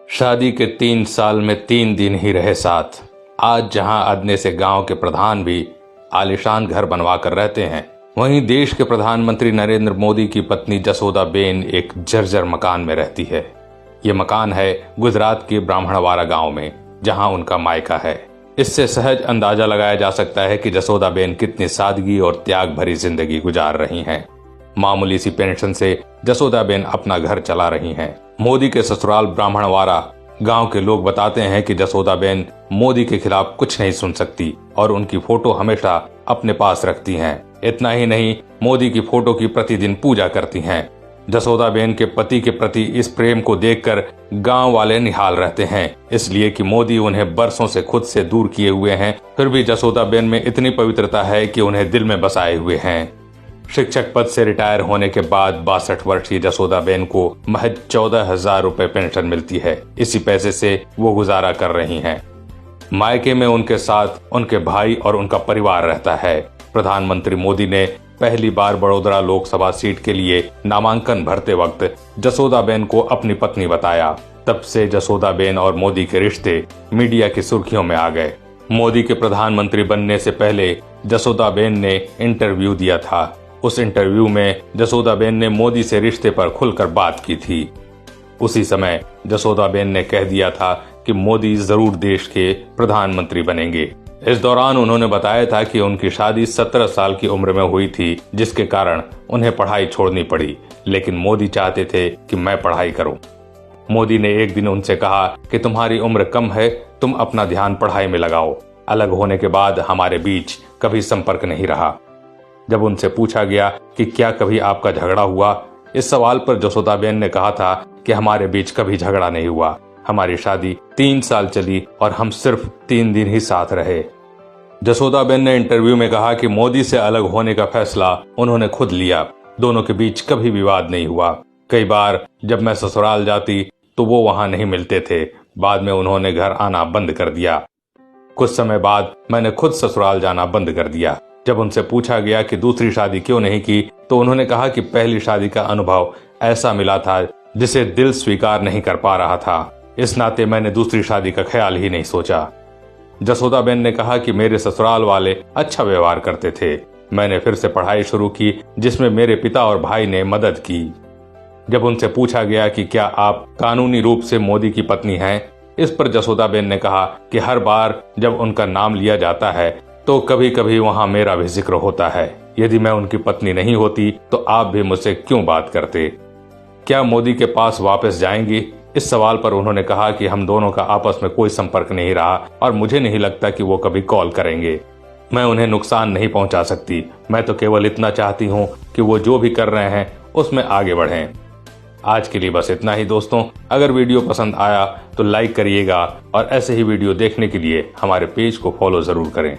शादी के 3 साल में 3 दिन ही रहे साथ। आज जहां अदने से गांव के प्रधान भी आलीशान घर बनवा कर रहते हैं, वहीं देश के प्रधानमंत्री नरेंद्र मोदी की पत्नी जसोदाबेन एक जर्जर मकान में रहती है। ये मकान है गुजरात के ब्राह्मणवाड़ा गांव में, जहां उनका मायका है। इससे सहज अंदाजा लगाया जा सकता है कि जसोदाबेन कितनी सादगी और त्याग भरी जिंदगी गुजार रही हैं। मामूली सी पेंशन से जसोदाबेन अपना घर चला रही हैं। मोदी के ससुराल ब्राह्मणवाड़ा गांव के लोग बताते हैं कि जसोदाबेन मोदी के खिलाफ कुछ नहीं सुन सकती और उनकी फोटो हमेशा अपने पास रखती हैं। इतना ही नहीं, मोदी की फोटो की प्रतिदिन पूजा करती हैं। जसोदाबेन के पति के प्रति इस प्रेम को देखकर गांव वाले निहाल रहते हैं, इसलिए कि मोदी उन्हें बरसों से खुद से दूर किए हुए हैं, फिर भी जसोदाबेन में इतनी पवित्रता है कि उन्हें दिल में बसाए हुए हैं। शिक्षक पद से रिटायर होने के बाद 62 वर्षीय जसोदाबेन को महज 14,000 रुपए पेंशन मिलती है। इसी पैसे से वो गुजारा कर रही हैं। मायके में उनके साथ उनके भाई और उनका परिवार रहता है। प्रधानमंत्री मोदी ने पहली बार बड़ोदरा लोकसभा सीट के लिए नामांकन भरते वक्त जसोदाबेन को अपनी पत्नी बताया। तब से जसोदाबेन और मोदी के रिश्ते मीडिया की सुर्खियों में आ गए। मोदी के प्रधानमंत्री बनने से पहले जसोदाबेन ने इंटरव्यू दिया था। उस इंटरव्यू में जसोदाबेन ने मोदी से रिश्ते पर खुलकर बात की थी। उसी समय जसोदाबेन ने कह दिया था कि मोदी जरूर देश के प्रधानमंत्री बनेंगे। इस दौरान उन्होंने बताया था कि उनकी शादी 17 साल की उम्र में हुई थी, जिसके कारण उन्हें पढ़ाई छोड़नी पड़ी, लेकिन मोदी चाहते थे कि मैं पढ़ाई करूं। मोदी ने एक दिन उनसे कहा कि तुम्हारी उम्र कम है, तुम अपना ध्यान पढ़ाई में लगाओ। अलग होने के बाद हमारे बीच कभी संपर्क नहीं रहा। जब उनसे पूछा गया कि क्या कभी आपका झगड़ा हुआ, इस सवाल पर जसोदाबेन ने कहा था कि हमारे बीच कभी झगड़ा नहीं हुआ। हमारी शादी 3 साल चली और हम सिर्फ 3 दिन ही साथ रहे। जसोदाबेन ने इंटरव्यू में कहा कि मोदी से अलग होने का फैसला उन्होंने खुद लिया। दोनों के बीच कभी विवाद नहीं हुआ। कई बार जब मैं ससुराल जाती तो वो वहां नहीं मिलते थे। बाद में उन्होंने घर आना बंद कर दिया। कुछ समय बाद मैंने खुद ससुराल जाना बंद कर दिया। जब उनसे पूछा गया कि दूसरी शादी क्यों नहीं की, तो उन्होंने कहा कि पहली शादी का अनुभव ऐसा मिला था जिसे दिल स्वीकार नहीं कर पा रहा था। इस नाते मैंने दूसरी शादी का ख्याल ही नहीं सोचा। जसोदाबेन ने कहा कि मेरे ससुराल वाले अच्छा व्यवहार करते थे। मैंने फिर से पढ़ाई शुरू की, जिसमें मेरे पिता और भाई ने मदद की। जब उनसे पूछा गया कि क्या आप कानूनी रूप से मोदी की पत्नी हैं, इस पर जसोदाबेन ने कहा कि हर बार जब उनका नाम लिया जाता है तो कभी कभी वहां मेरा भी जिक्र होता है। यदि मैं उनकी पत्नी नहीं होती तो आप भी मुझसे क्यों बात करते? क्या मोदी के पास वापस जाएंगी? इस सवाल पर उन्होंने कहा कि हम दोनों का आपस में कोई संपर्क नहीं रहा और मुझे नहीं लगता कि वो कभी कॉल करेंगे। मैं उन्हें नुकसान नहीं पहुंचा सकती। मैं तो केवल इतना चाहती हूं कि वो जो भी कर रहे हैं उसमें आगे बढ़ें। आज के लिए बस इतना ही दोस्तों। अगर वीडियो पसंद आया तो लाइक करिएगा और ऐसे ही वीडियो देखने के लिए हमारे पेज को फॉलो जरूर करें।